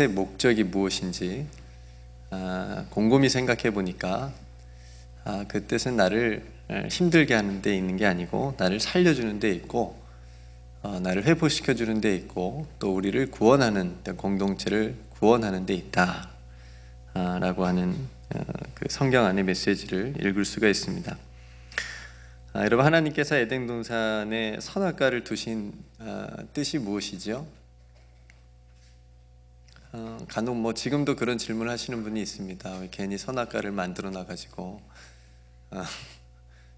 의 목적이 무엇인지 곰곰이 생각해 보니까 그 뜻은 나를 힘들게 하는 데 있는 게 아니고 나를 살려주는 데 있고 나를 회복시켜 주는 데 있고 또 우리를 구원하는 공동체를 구원하는 데 있다 라고 하는 그 성경 안의 메시지를 읽을 수가 있습니다. 여러분, 하나님께서 에덴 동산에 선악과를 두신 뜻이 무엇이죠? 간혹 지금도 그런 질문을 하시는 분이 있습니다. 왜 괜히 선악과를 만들어 놔가지고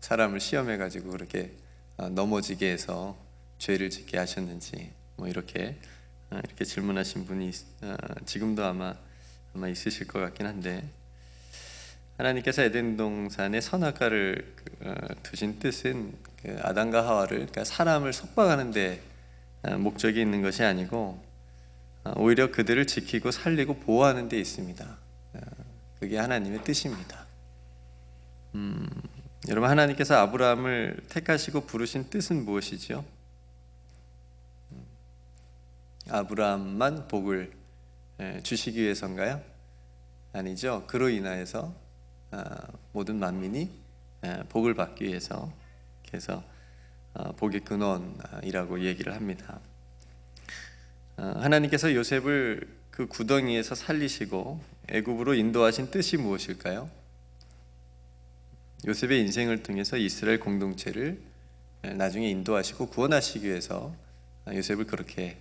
사람을 시험해가지고 그렇게 넘어지게 해서 죄를 짓게 하셨는지 이렇게 질문하신 분이 지금도 아마 있으실 것 같긴 한데, 하나님께서 에덴 동산에 선악과를 두신 뜻은 아담과 하와를, 그러니까 사람을 속박하는 데 목적이 있는 것이 아니고 오히려 그들을 지키고 살리고 보호하는 데 있습니다. 그게 하나님의 뜻입니다. 여러분, 하나님께서 아브라함을 택하시고 부르신 뜻은 무엇이죠? 아브라함만 복을 주시기 위해서인가요? 아니죠. 그로 인하여서 모든 만민이 복을 받기 위해서, 그래서 복의 근원이라고 얘기를 합니다. 하나님께서 요셉을 그 구덩이에서 살리시고 애굽으로 인도하신 뜻이 무엇일까요? 요셉의 인생을 통해서 이스라엘 공동체를 나중에 인도하시고 구원하시기 위해서 요셉을 그렇게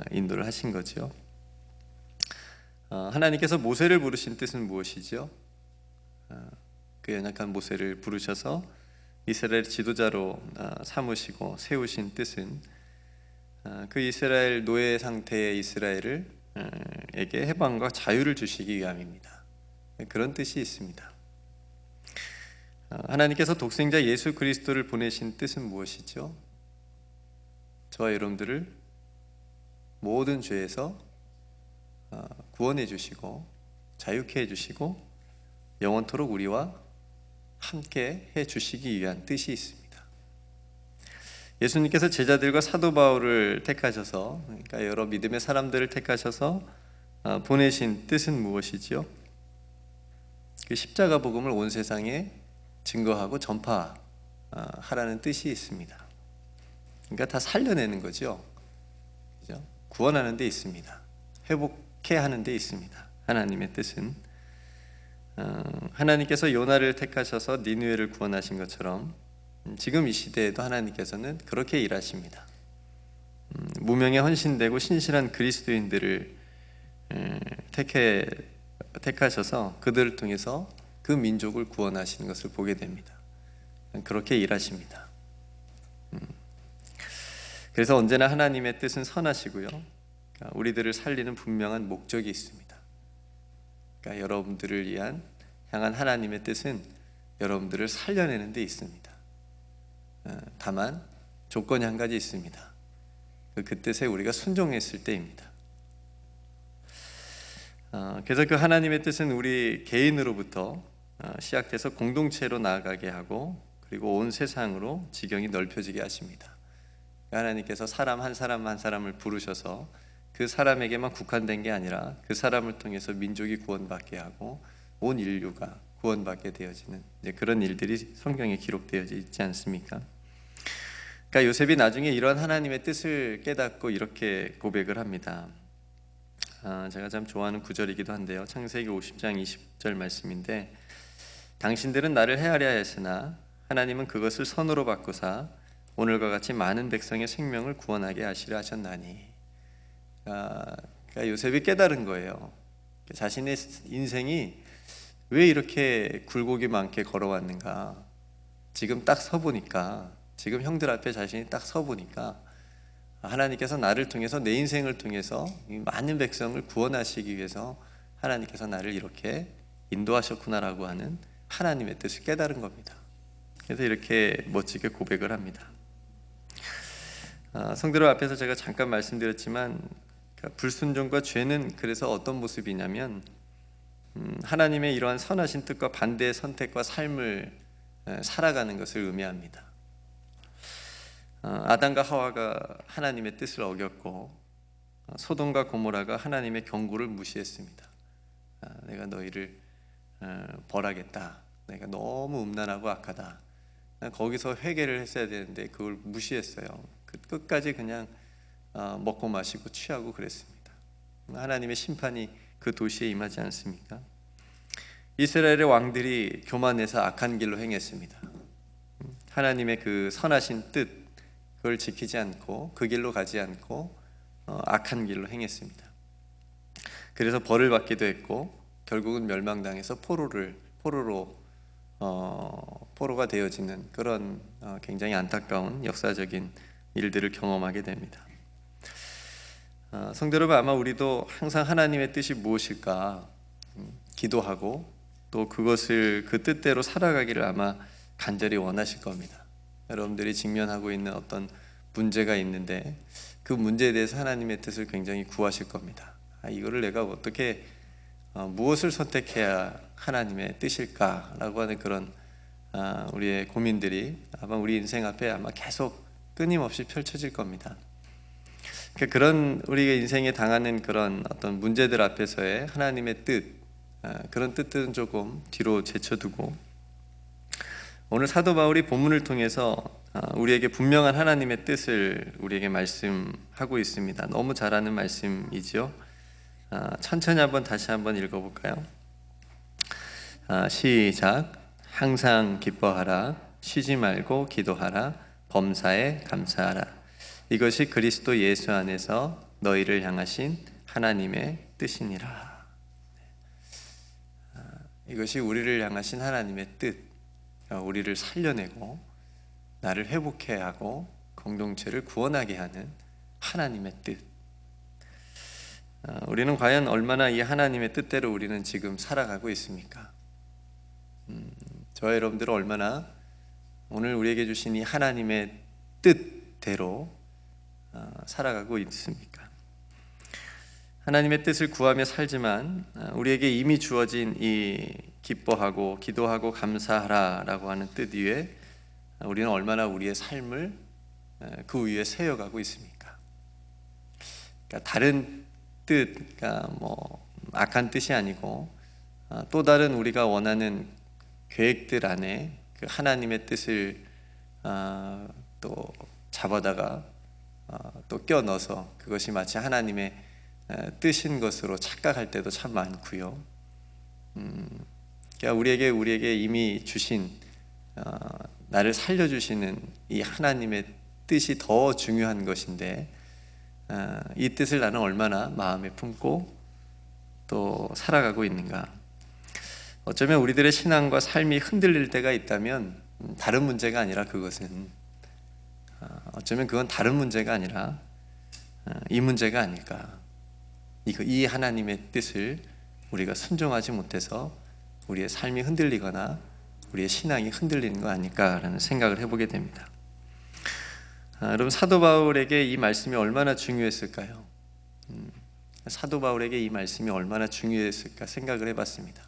인도를 하신 거죠. 하나님께서 모세를 부르신 뜻은 무엇이죠? 그 연약한 모세를 부르셔서 이스라엘 지도자로 삼으시고 세우신 뜻은 그 이스라엘 노예 상태의 이스라엘을 에게 해방과 자유를 주시기 위함입니다. 그런 뜻이 있습니다. 하나님께서 독생자 예수 그리스도를 보내신 뜻은 무엇이죠? 저와 여러분들을 모든 죄에서 구원해 주시고 자유케 해 주시고 영원토록 우리와 함께 해 주시기 위한 뜻이 있습니다. 예수님께서 제자들과 사도 바울을 택하셔서, 그러니까 여러 믿음의 사람들을 택하셔서 보내신 뜻은 무엇이지요? 그 십자가 복음을 온 세상에 증거하고 전파하라는 뜻이 있습니다. 그러니까 다 살려내는 거죠. 그죠? 구원하는 데 있습니다. 회복해 하는 데 있습니다. 하나님의 뜻은 하나님께서 요나를 택하셔서 니느웨를 구원하신 것처럼 지금 이 시대에도 하나님께서는 그렇게 일하십니다. 무명에 헌신되고 신실한 그리스도인들을 택하셔서 그들을 통해서 그 민족을 구원하시는 것을 보게 됩니다. 그렇게 일하십니다. 그래서 언제나 하나님의 뜻은 선하시고요, 우리들을 살리는 분명한 목적이 있습니다. 그러니까 여러분들을 향한 하나님의 뜻은 여러분들을 살려내는 데 있습니다. 다만 조건이 한 가지 있습니다. 그 뜻에 우리가 순종했을 때입니다. 그래서 그 하나님의 뜻은 우리 개인으로부터 시작돼서 공동체로 나아가게 하고, 그리고 온 세상으로 지경이 넓혀지게 하십니다. 하나님께서 사람 한 사람 한 사람을 부르셔서 그 사람에게만 국한된 게 아니라 그 사람을 통해서 민족이 구원받게 하고 온 인류가 구원받게 되어지는 그런 일들이 성경에 기록되어 있지 않습니까? 그러니까 요셉이 나중에 이런 하나님의 뜻을 깨닫고 이렇게 고백을 합니다. 제가 참 좋아하는 구절이기도 한데요, 창세기 50장 20절 말씀인데, 당신들은 나를 헤아려 했으나 하나님은 그것을 선으로 바꾸사 오늘과 같이 많은 백성의 생명을 구원하게 하시려 하셨나니. 그러니까 요셉이 깨달은 거예요. 자신의 인생이 왜 이렇게 굴곡이 많게 걸어왔는가. 지금 딱 서보니까, 지금 형들 앞에 자신이 딱 서보니까 하나님께서 나를 통해서, 내 인생을 통해서 많은 백성을 구원하시기 위해서 하나님께서 나를 이렇게 인도하셨구나라고 하는 하나님의 뜻을 깨달은 겁니다. 그래서 이렇게 멋지게 고백을 합니다. 성도들 앞에서 제가 잠깐 말씀드렸지만, 불순종과 죄는 그래서 어떤 모습이냐면 하나님의 이러한 선하신 뜻과 반대의 선택과 삶을 살아가는 것을 의미합니다. 아담과 하와가 하나님의 뜻을 어겼고 소돔과 고모라가 하나님의 경고를 무시했습니다. 내가 너희를 벌하겠다. 내가 너무 음란하고 악하다. 거기서 회개를 했어야 되는데 그걸 무시했어요. 끝까지 그냥 먹고 마시고 취하고 그랬습니다. 하나님의 심판이 그 도시에 임하지 않습니까? 이스라엘의 왕들이 교만해서 악한 길로 행했습니다. 하나님의 그 선하신 뜻 그걸 지키지 않고 그 길로 가지 않고 악한 길로 행했습니다. 그래서 벌을 받기도 했고 결국은 멸망당해서 포로가 되어지는 그런 굉장히 안타까운 역사적인 일들을 경험하게 됩니다. 성도 여러분, 아마 우리도 항상 하나님의 뜻이 무엇일까 기도하고 또 그것을 그 뜻대로 살아가기를 아마 간절히 원하실 겁니다. 여러분들이 직면하고 있는 어떤 문제가 있는데 그 문제에 대해서 하나님의 뜻을 굉장히 구하실 겁니다. 이거를 내가 어떻게 무엇을 선택해야 하나님의 뜻일까라고 하는 그런 우리의 고민들이 아마 우리 인생 앞에 아마 계속 끊임없이 펼쳐질 겁니다. 그런 우리가 인생에 당하는 그런 어떤 문제들 앞에서의 하나님의 뜻, 그런 뜻들은 조금 뒤로 제쳐두고 오늘 사도 바울이 본문을 통해서 우리에게 분명한 하나님의 뜻을 우리에게 말씀하고 있습니다. 너무 잘 아는 말씀이죠. 천천히 다시 한번 읽어볼까요? 시작. 항상 기뻐하라. 쉬지 말고 기도하라. 범사에 감사하라. 이것이 그리스도 예수 안에서 너희를 향하신 하나님의 뜻이니라. 이것이 우리를 향하신 하나님의 뜻, 우리를 살려내고 나를 회복해 하고 공동체를 구원하게 하는 하나님의 뜻. 우리는 과연 얼마나 이 하나님의 뜻대로 우리는 지금 살아가고 있습니까? 저와 여러분들은 얼마나 오늘 우리에게 주신 이 하나님의 뜻대로 살아가고 있습니까? 하나님의 뜻을 구하며 살지만 우리에게 이미 주어진 이 기뻐하고 기도하고 감사하라라고 하는 뜻 위에 우리는 얼마나 우리의 삶을 그 위에 세워가고 있습니까? 그러니까 다른 뜻, 그러니까 악한 뜻이 아니고 또 다른 우리가 원하는 계획들 안에 그 하나님의 뜻을 또 잡아다가 또 껴넣어서 그것이 마치 하나님의 뜻인 것으로 착각할 때도 참 많고요. 그러니까 우리에게 이미 주신 나를 살려주시는 이 하나님의 뜻이 더 중요한 것인데 이 뜻을 나는 얼마나 마음에 품고 또 살아가고 있는가. 어쩌면 우리들의 신앙과 삶이 흔들릴 때가 있다면 다른 문제가 아니라 그것은 어쩌면 그건 다른 문제가 아니라 이 문제가 아닐까. 이 하나님의 뜻을 우리가 순종하지 못해서 우리의 삶이 흔들리거나 우리의 신앙이 흔들리는 거 아닐까라는 생각을 해보게 됩니다. 여러분, 사도 바울에게 이 말씀이 얼마나 중요했을까요? 사도 바울에게 이 말씀이 얼마나 중요했을까 생각을 해봤습니다.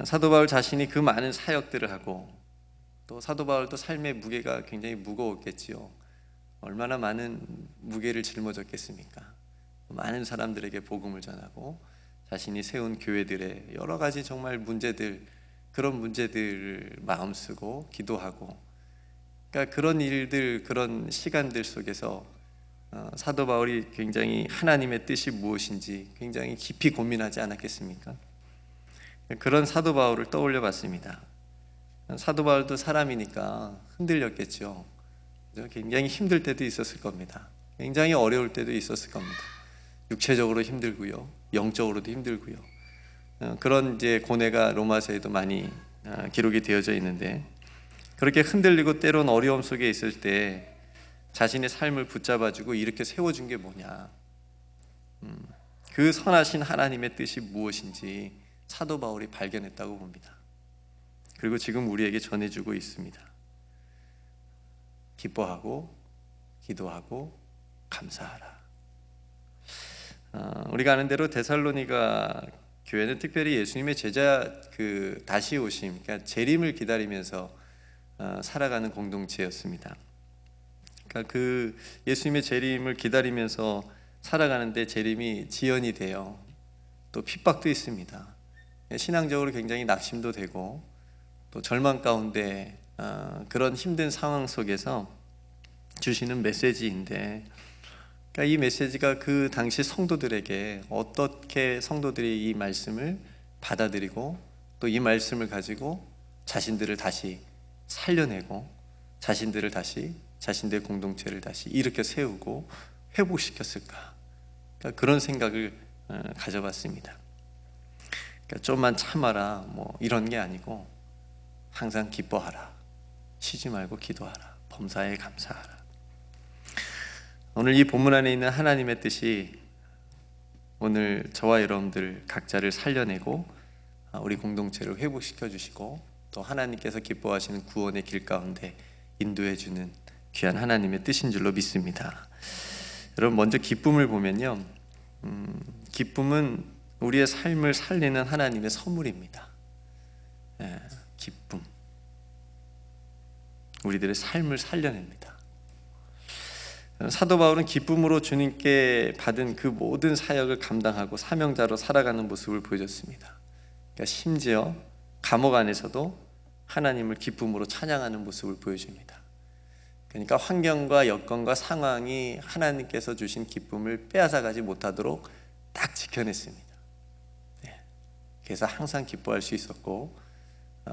사도 바울 자신이 그 많은 사역들을 하고 또 사도 바울도 삶의 무게가 굉장히 무거웠겠지요. 얼마나 많은 무게를 짊어졌겠습니까? 많은 사람들에게 복음을 전하고 자신이 세운 교회들의 여러 가지 정말 문제들, 그런 문제들을 마음 쓰고 기도하고, 그러니까 그런 일들, 그런 시간들 속에서 사도 바울이 굉장히 하나님의 뜻이 무엇인지 굉장히 깊이 고민하지 않았겠습니까? 그런 사도 바울을 떠올려 봤습니다. 사도 바울도 사람이니까 흔들렸겠죠. 굉장히 힘들 때도 있었을 겁니다. 굉장히 어려울 때도 있었을 겁니다. 육체적으로 힘들고요, 영적으로도 힘들고요. 그런 이제 고뇌가 로마서에도 많이 기록이 되어져 있는데, 그렇게 흔들리고 때론 어려움 속에 있을 때 자신의 삶을 붙잡아주고 이렇게 세워준 게 뭐냐, 그 선하신 하나님의 뜻이 무엇인지 사도 바울이 발견했다고 봅니다. 그리고 지금 우리에게 전해주고 있습니다. 기뻐하고 기도하고 감사하라. 우리가 아는 대로 데살로니가 교회는 특별히 예수님의 제자 다시 오심, 그러니까 재림을 기다리면서 살아가는 공동체였습니다. 그러니까 그 예수님의 재림을 기다리면서 살아가는데 재림이 지연이 돼요. 또 핍박도 있습니다. 신앙적으로 굉장히 낙심도 되고 또 절망 가운데 그런 힘든 상황 속에서 주시는 메시지인데, 그러니까 이 메시지가 그 당시 성도들에게 어떻게 성도들이 이 말씀을 받아들이고 또 이 말씀을 가지고 자신들을 다시 살려내고 자신들을 다시 자신들의 공동체를 다시 일으켜 세우고 회복시켰을까, 그러니까 그런 생각을 가져봤습니다. 그러니까 좀만 참아라 뭐 이런 게 아니고 항상 기뻐하라, 쉬지 말고 기도하라, 범사에 감사하라. 오늘 이 본문 안에 있는 하나님의 뜻이 오늘 저와 여러분들 각자를 살려내고 우리 공동체를 회복시켜 주시고 또 하나님께서 기뻐하시는 구원의 길 가운데 인도해 주는 귀한 하나님의 뜻인 줄로 믿습니다. 여러분, 먼저 기쁨을 보면요, 기쁨은 우리의 삶을 살리는 하나님의 선물입니다. 기쁨, 우리들의 삶을 살려냅니다. 사도 바울은 기쁨으로 주님께 받은 그 모든 사역을 감당하고 사명자로 살아가는 모습을 보여줬습니다. 그러니까 심지어 감옥 안에서도 하나님을 기쁨으로 찬양하는 모습을 보여줍니다. 그러니까 환경과 여건과 상황이 하나님께서 주신 기쁨을 빼앗아가지 못하도록 딱 지켜냈습니다. 그래서 항상 기뻐할 수 있었고,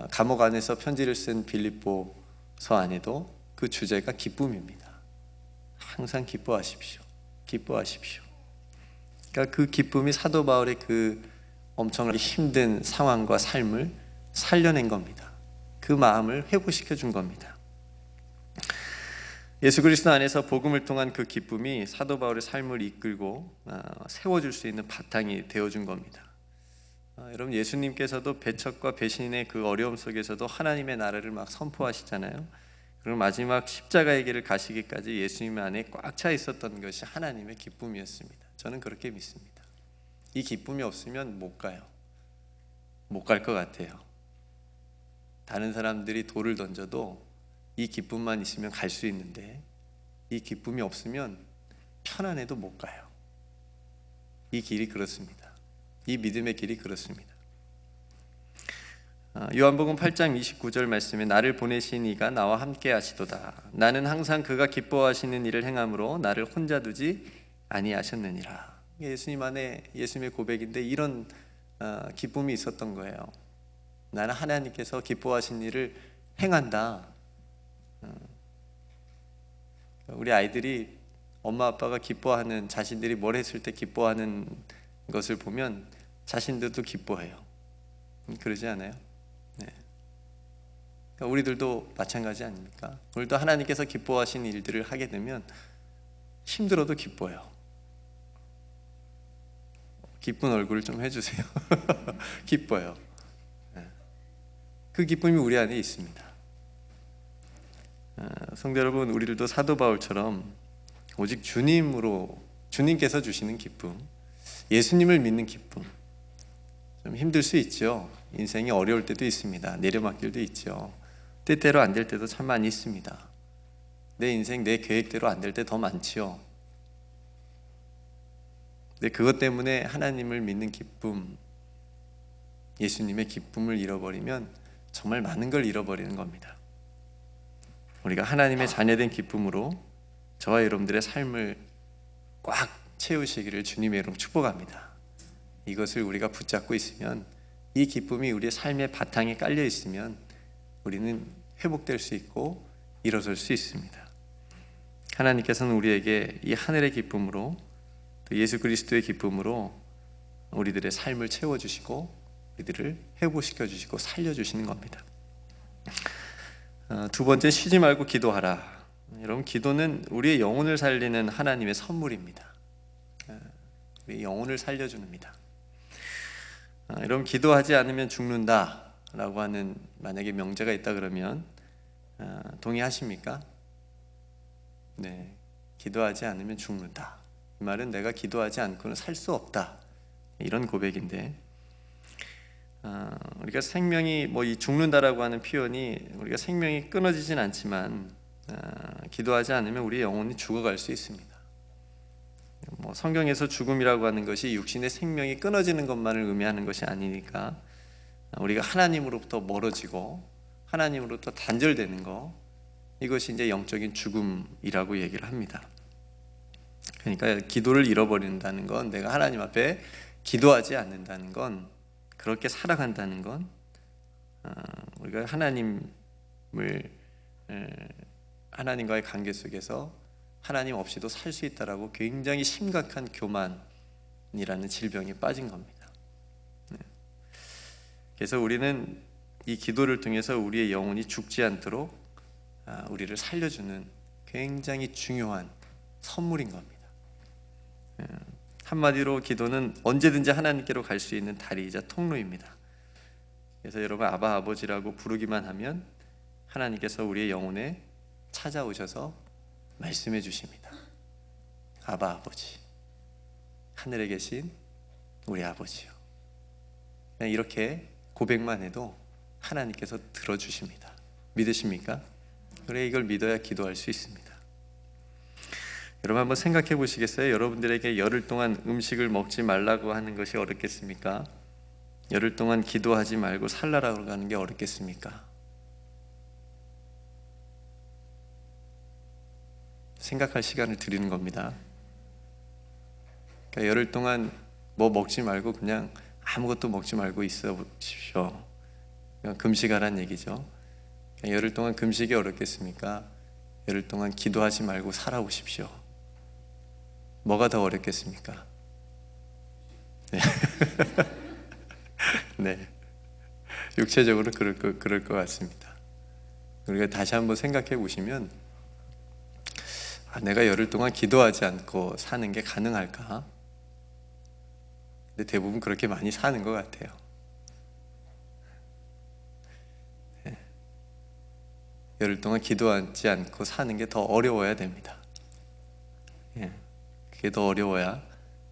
감옥 안에서 편지를 쓴 빌립보서 안에도 그 주제가 기쁨입니다. 항상 기뻐하십시오. 기뻐하십시오. 그러니까 그 기쁨이 사도 바울의 그 엄청나게 힘든 상황과 삶을 살려낸 겁니다. 그 마음을 회복시켜 준 겁니다. 예수 그리스도 안에서 복음을 통한 그 기쁨이 사도 바울의 삶을 이끌고 세워줄 수 있는 바탕이 되어준 겁니다. 여러분, 예수님께서도 배척과 배신의 그 어려움 속에서도 하나님의 나라를 막 선포하시잖아요. 그리고 마지막 십자가의 길을 가시기까지 예수님 안에 꽉 차 있었던 것이 하나님의 기쁨이었습니다. 저는 그렇게 믿습니다. 이 기쁨이 없으면 못 가요. 못 갈 것 같아요. 다른 사람들이 돌을 던져도 이 기쁨만 있으면 갈 수 있는데 이 기쁨이 없으면 편안해도 못 가요. 이 길이 그렇습니다. 이 믿음의 길이 그렇습니다. 요한복음 8장 29절 말씀에 나를 보내신 이가 나와 함께 하시도다. 나는 항상 그가 기뻐하시는 일을 행함으로 나를 혼자 두지 아니하셨느니라. 예수님 안에 예수님의 고백인데 이런 기쁨이 있었던 거예요. 나는 하나님께서 기뻐하신 일을 행한다. 우리 아이들이 엄마 아빠가 기뻐하는, 자신들이 뭘 했을 때 기뻐하는 것을 보면 자신들도 기뻐해요. 그러지 않아요? 네. 그러니까 우리들도 마찬가지 아닙니까? 우리도 하나님께서 기뻐하신 일들을 하게 되면 힘들어도 기뻐요. 기쁜 얼굴을 좀 해주세요. 기뻐요. 네. 그 기쁨이 우리 안에 있습니다. 성도 여러분, 우리들도 사도 바울처럼 오직 주님께서 주시는 기쁨, 예수님을 믿는 기쁨. 좀 힘들 수 있죠. 인생이 어려울 때도 있습니다. 내려막길도 있죠. 때때로 안 될 때도 참 많이 있습니다. 내 인생, 내 계획대로 안 될 때 더 많지요. 근데 그것 때문에 하나님을 믿는 기쁨, 예수님의 기쁨을 잃어버리면 정말 많은 걸 잃어버리는 겁니다. 우리가 하나님의 자녀된 기쁨으로 저와 여러분들의 삶을 꽉 채우시기를 주님의 이름으로 축복합니다. 이것을 우리가 붙잡고 있으면, 이 기쁨이 우리의 삶의 바탕에 깔려 있으면 우리는 회복될 수 있고 일어설 수 있습니다. 하나님께서는 우리에게 이 하늘의 기쁨으로, 또 예수 그리스도의 기쁨으로 우리들의 삶을 채워주시고 우리들을 회복시켜 주시고 살려주시는 겁니다. 두 번째, 쉬지 말고 기도하라. 여러분, 기도는 우리의 영혼을 살리는 하나님의 선물입니다. 우리의 영혼을 살려줍니다. 여러분, 기도하지 않으면 죽는다 라고 하는 만약에 명제가 있다 그러면 동의하십니까? 네, 기도하지 않으면 죽는다. 이 말은 내가 기도하지 않고는 살 수 없다, 이런 고백인데, 우리가 생명이 이 죽는다라고 하는 표현이 우리가 생명이 끊어지진 않지만 기도하지 않으면 우리의 영혼이 죽어갈 수 있습니다. 성경에서 죽음이라고 하는 것이 육신의 생명이 끊어지는 것만을 의미하는 것이 아니니까 우리가 하나님으로부터 멀어지고 하나님으로부터 단절되는 것, 이것이 이제 영적인 죽음이라고 얘기를 합니다. 그러니까 기도를 잃어버린다는 건, 내가 하나님 앞에 기도하지 않는다는 건, 그렇게 살아간다는 건 우리가 하나님과의 관계 속에서 하나님 없이도 살 수 있다라고 굉장히 심각한 교만이라는 질병에 빠진 겁니다. 그래서 우리는 이 기도를 통해서 우리의 영혼이 죽지 않도록 우리를 살려주는 굉장히 중요한 선물인 겁니다. 한마디로 기도는 언제든지 하나님께로 갈 수 있는 다리이자 통로입니다. 그래서 여러분, 아바 아버지라고 부르기만 하면 하나님께서 우리의 영혼에 찾아오셔서 말씀해 주십니다. 아바 아버지, 하늘에 계신 우리 아버지요. 그냥 이렇게 고백만 해도 하나님께서 들어주십니다. 믿으십니까? 그래, 이걸 믿어야 기도할 수 있습니다. 여러분, 한번 생각해 보시겠어요? 여러분들에게 열흘 동안 음식을 먹지 말라고 하는 것이 어렵겠습니까? 열흘 동안 기도하지 말고 살라라고 하는 게 어렵겠습니까? 생각할 시간을 드리는 겁니다. 그러니까 열흘 동안 뭐 먹지 말고 그냥 아무것도 먹지 말고 있어 보십시오. 금식하라는 얘기죠. 그러니까 열흘 동안 금식이 어렵겠습니까? 열흘 동안 기도하지 말고 살아보십시오. 뭐가 더 어렵겠습니까? 네. 네. 육체적으로 그럴 것 같습니다. 우리가 다시 한번 생각해 보시면, 내가 열흘 동안 기도하지 않고 사는 게 가능할까? 근데 대부분 그렇게 많이 사는 것 같아요. 네. 열흘 동안 기도하지 않고 사는 게 더 어려워야 됩니다. 네. 그게 더 어려워야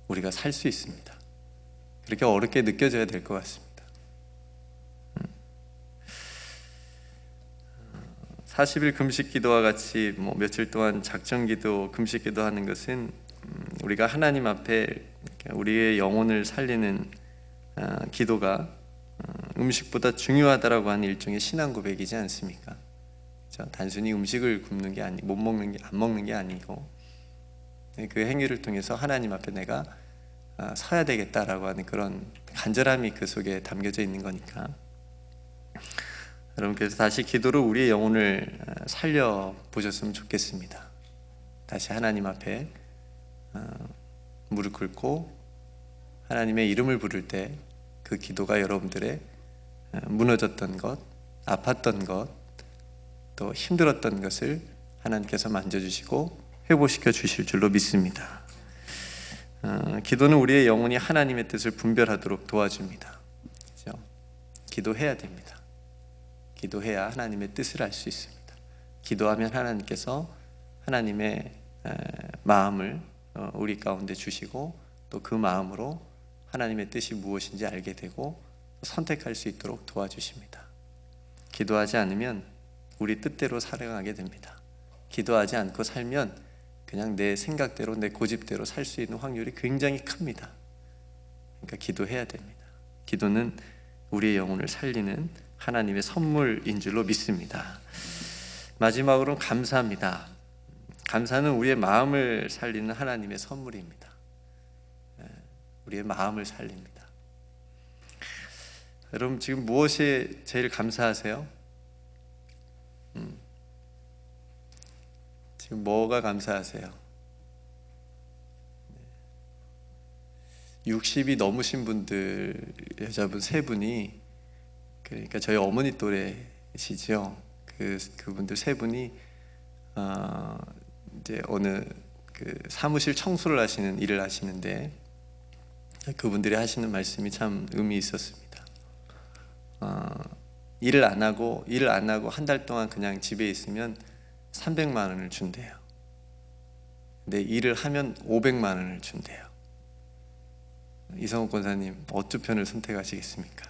우리가 살 수 있습니다. 그렇게 어렵게 느껴져야 될 것 같습니다. 40일 금식 기도와 같이 며칠 동안 작정 기도, 금식 기도하는 것은 우리가 하나님 앞에 우리의 영혼을 살리는 기도가 음식보다 중요하다라고 하는 일종의 신앙 고백이지 않습니까? 그렇죠? 단순히 음식을 굶는 게 못 먹는 게, 안 먹는 게 아니고, 그 행위를 통해서 하나님 앞에 내가 서야 되겠다라고 하는 그런 간절함이 그 속에 담겨져 있는 거니까. 여러분, 그래서 다시 기도로 우리의 영혼을 살려보셨으면 좋겠습니다. 다시 하나님 앞에 무릎 꿇고 하나님의 이름을 부를 때 그 기도가 여러분들의 무너졌던 것, 아팠던 것, 또 힘들었던 것을 하나님께서 만져주시고 회복시켜 주실 줄로 믿습니다. 기도는 우리의 영혼이 하나님의 뜻을 분별하도록 도와줍니다. 그렇죠? 기도해야 됩니다. 기도해야 하나님의 뜻을 알 수 있습니다. 기도하면 하나님께서 하나님의 마음을 우리 가운데 주시고, 또 그 마음으로 하나님의 뜻이 무엇인지 알게 되고 선택할 수 있도록 도와주십니다. 기도하지 않으면 우리 뜻대로 살아가게 됩니다. 기도하지 않고 살면 그냥 내 생각대로, 내 고집대로 살 수 있는 확률이 굉장히 큽니다. 그러니까 기도해야 됩니다. 기도는 우리의 영혼을 살리는 하나님의 선물인 줄로 믿습니다. 마지막으로 감사합니다. 감사는 우리의 마음을 살리는 하나님의 선물입니다. 우리의 마음을 살립니다. 여러분, 지금 무엇에 제일 감사하세요? 지금 뭐가 감사하세요? 60이 넘으신 분들, 여자분 3분이, 그러니까 저희 어머니 또래시죠. 그분들 3분이 이제 어느 사무실 청소를 하시는 일을 하시는데, 그분들이 하시는 말씀이 참 의미 있었습니다. 일을 안 하고 한 달 동안 그냥 집에 있으면 300만 원을 준대요. 근데 일을 하면 500만 원을 준대요. 이성욱 권사님, 어느 편을 선택하시겠습니까?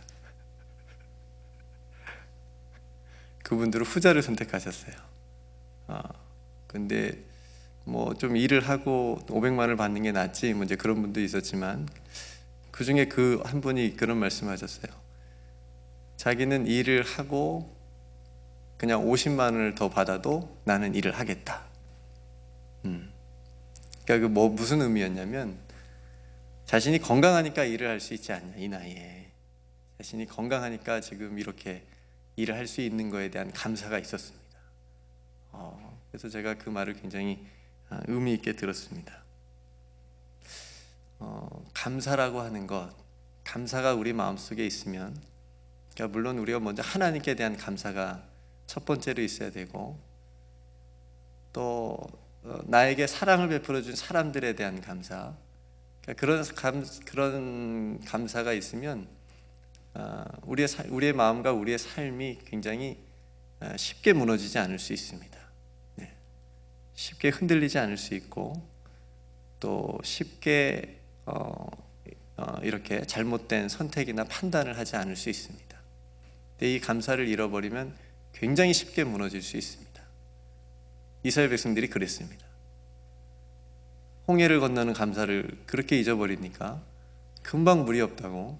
그분들은 후자를 선택하셨어요. 근데 뭐 좀 일을 하고 500만을 받는 게 낫지 뭐 이제 그런 분도 있었지만, 그 중에 그 한 분이 그런 말씀하셨어요. 자기는 일을 하고 그냥 50만 원을 더 받아도 나는 일을 하겠다. 그러니까 그 뭐 무슨 의미였냐면, 자신이 건강하니까 일을 할 수 있지 않냐, 이 나이에. 자신이 건강하니까 지금 이렇게 일을 할 수 있는 거에 대한 감사가 있었습니다. 그래서 제가 그 말을 굉장히 의미 있게 들었습니다. 감사라고 하는 것, 감사가 우리 마음속에 있으면, 그러니까 물론 우리가 먼저 하나님께 대한 감사가 첫 번째로 있어야 되고, 또 나에게 사랑을 베풀어 준 사람들에 대한 감사, 그러니까 그런 감사가 있으면 우리의 마음과 우리의 삶이 굉장히 쉽게 무너지지 않을 수 있습니다. 네. 쉽게 흔들리지 않을 수 있고, 또 쉽게 이렇게 잘못된 선택이나 판단을 하지 않을 수 있습니다. 근데 이 감사를 잃어버리면 굉장히 쉽게 무너질 수 있습니다. 이스라엘 백성들이 그랬습니다. 홍해를 건너는 감사를 그렇게 잊어버리니까 금방 물이 없다고,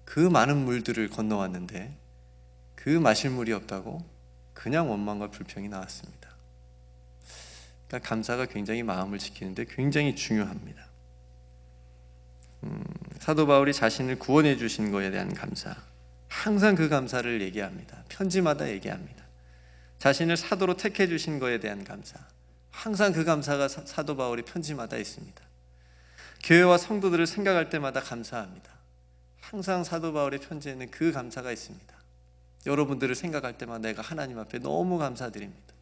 그 많은 물들을 건너왔는데 그 마실 물이 없다고 그냥 원망과 불평이 나왔습니다. 그러니까 감사가 굉장히 마음을 지키는데 굉장히 중요합니다. 사도 바울이 자신을 구원해 주신 것에 대한 감사, 항상 그 감사를 얘기합니다. 편지마다 얘기합니다. 자신을 사도로 택해 주신 것에 대한 감사, 항상 그 감사가 사도 바울이 편지마다 있습니다. 교회와 성도들을 생각할 때마다 감사합니다. 항상 사도 바울의 편지에는 그 감사가 있습니다. 여러분들을 생각할 때마다 내가 하나님 앞에 너무 감사드립니다.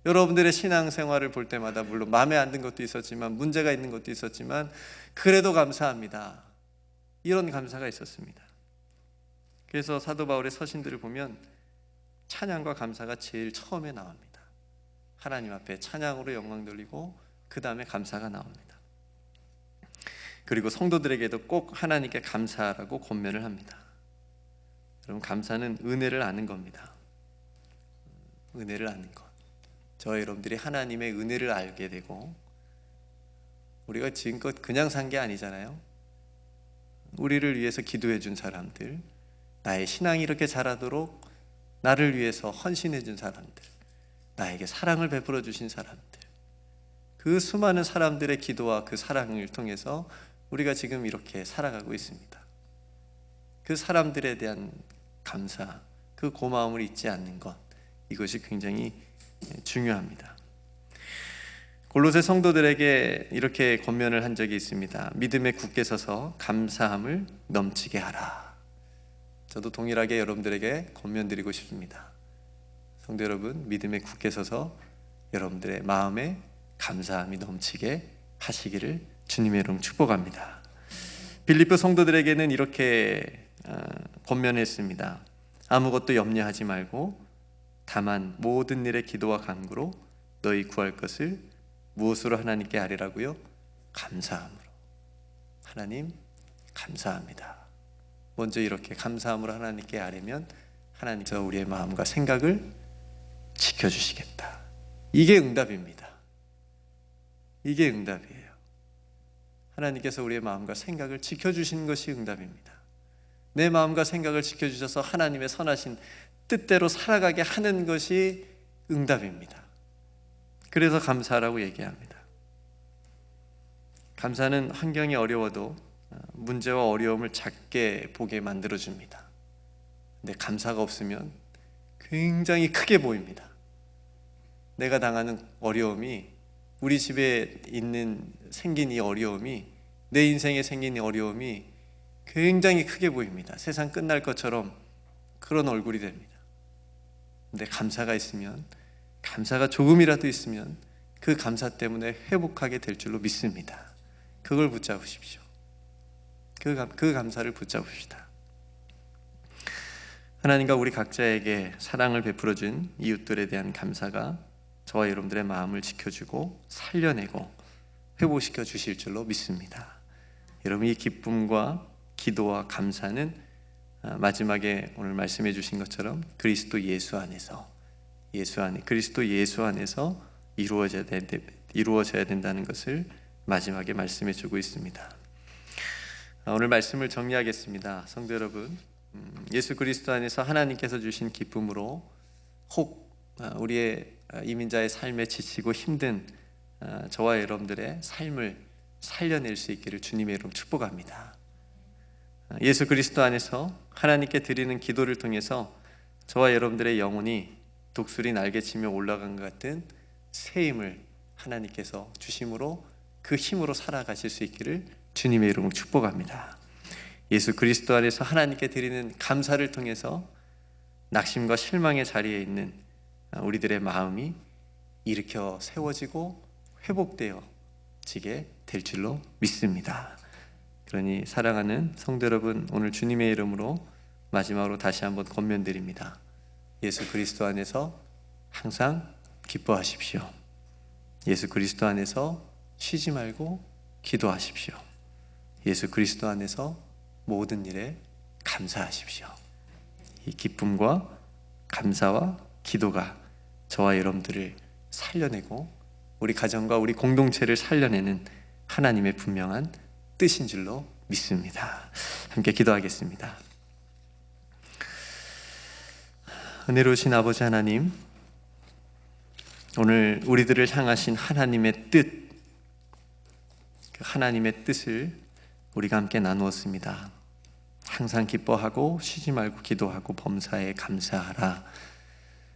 여러분들의 신앙생활을 볼 때마다 물론 마음에 안 든 것도 있었지만, 문제가 있는 것도 있었지만, 그래도 감사합니다. 이런 감사가 있었습니다. 그래서 사도 바울의 서신들을 보면 찬양과 감사가 제일 처음에 나옵니다. 하나님 앞에 찬양으로 영광 돌리고 그 다음에 감사가 나옵니다. 그리고 성도들에게도 꼭 하나님께 감사하라고 권면을 합니다. 여러분, 감사는 은혜를 아는 겁니다. 은혜를 아는 것. 저와 여러분들이 하나님의 은혜를 알게 되고, 우리가 지금껏 그냥 산 게 아니잖아요. 우리를 위해서 기도해 준 사람들, 나의 신앙이 이렇게 자라도록 나를 위해서 헌신해 준 사람들, 나에게 사랑을 베풀어 주신 사람들, 그 수많은 사람들의 기도와 그 사랑을 통해서 우리가 지금 이렇게 살아가고 있습니다. 그 사람들에 대한 감사, 그 고마움을 잊지 않는 것, 이것이 굉장히 중요합니다. 골로새 성도들에게 이렇게 권면을 한 적이 있습니다. 믿음에 굳게 서서 감사함을 넘치게 하라. 저도 동일하게 여러분들에게 권면드리고 싶습니다. 성도 여러분, 믿음에 굳게 서서 여러분들의 마음에 감사함이 넘치게 하시기를 주님의 이름 축복합니다. 빌립보 성도들에게는 이렇게 권면했습니다. 아무것도 염려하지 말고 다만 모든 일에 기도와 간구로 너희 구할 것을 무엇으로 하나님께 아뢰라고요? 감사함으로. 하나님, 감사합니다. 먼저 이렇게 감사함으로 하나님께 아뢰면 하나님께서 우리의 마음과 생각을 지켜주시겠다. 이게 응답입니다. 이게 응답이에요. 하나님께서 우리의 마음과 생각을 지켜주신 것이 응답입니다. 내 마음과 생각을 지켜주셔서 하나님의 선하신 뜻대로 살아가게 하는 것이 응답입니다. 그래서 감사라고 얘기합니다. 감사는 환경이 어려워도 문제와 어려움을 작게 보게 만들어줍니다. 근데 감사가 없으면 굉장히 크게 보입니다. 내가 당하는 어려움이, 우리 집에 생긴 이 어려움이, 내 인생에 생긴 이 어려움이 굉장히 크게 보입니다. 세상 끝날 것처럼 그런 얼굴이 됩니다. 근데 감사가 있으면, 감사가 조금이라도 있으면 그 감사 때문에 회복하게 될 줄로 믿습니다. 그걸 붙잡으십시오. 그 감사를 붙잡읍시다. 하나님과 우리 각자에게 사랑을 베풀어준 이웃들에 대한 감사가 저와 여러분들의 마음을 지켜주고 살려내고 회복시켜 주실 줄로 믿습니다. 여러분, 이 기쁨과 기도와 감사는 마지막에 오늘 말씀해 주신 것처럼 그리스도 예수 안에서, 그리스도 예수 안에서 이루어져야 된다는 것을 마지막에 말씀해 주고 있습니다. 오늘 말씀을 정리하겠습니다. 성도 여러분, 예수 그리스도 안에서 하나님께서 주신 기쁨으로 혹 우리의 이민자의 삶에 지치고 힘든 저와 여러분들의 삶을 살려낼 수 있기를 주님의 이름 축복합니다. 예수 그리스도 안에서 하나님께 드리는 기도를 통해서 저와 여러분들의 영혼이 독수리 날개치며 올라간 것 같은 새 힘을 하나님께서 주심으로 그 힘으로 살아가실 수 있기를 주님의 이름으로 축복합니다. 예수 그리스도 안에서 하나님께 드리는 감사를 통해서 낙심과 실망의 자리에 있는 우리들의 마음이 일으켜 세워지고 회복되어지게 될 줄로 믿습니다. 그러니 사랑하는 성도 여러분, 오늘 주님의 이름으로 마지막으로 다시 한번 권면드립니다. 예수 그리스도 안에서 항상 기뻐하십시오. 예수 그리스도 안에서 쉬지 말고 기도하십시오. 예수 그리스도 안에서 모든 일에 감사하십시오. 이 기쁨과 감사와 기도가 저와 여러분들을 살려내고 우리 가정과 우리 공동체를 살려내는 하나님의 분명한 뜻인 줄로 믿습니다. 함께 기도하겠습니다. 은혜로우신 아버지 하나님, 오늘 우리들을 향하신 하나님의 뜻, 그 하나님의 뜻을 우리가 함께 나누었습니다. 항상 기뻐하고 쉬지 말고 기도하고 범사에 감사하라.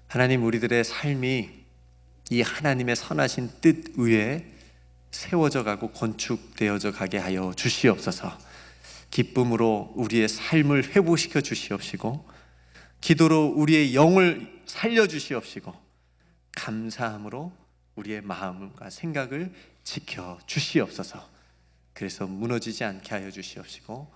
하나님, 우리들의 삶이 이 하나님의 선하신 뜻 위에 세워져 가고 건축되어져 가게 하여 주시옵소서. 기쁨으로 우리의 삶을 회복시켜 주시옵시고, 기도로 우리의 영을 살려 주시옵시고, 감사함으로 우리의 마음과 생각을 지켜 주시옵소서. 그래서 무너지지 않게 하여 주시옵시고,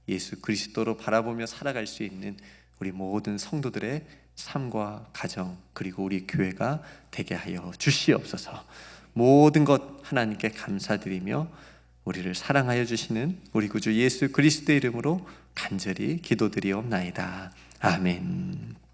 예수 그리스도로 바라보며 살아갈 수 있는 우리 모든 성도들의 삶과 가정, 그리고 우리 교회가 되게 하여 주시옵소서. 모든 것 하나님께 감사드리며 우리를 사랑하여 주시는 우리 구주 예수 그리스도의 이름으로 간절히 기도드리옵나이다. 아멘.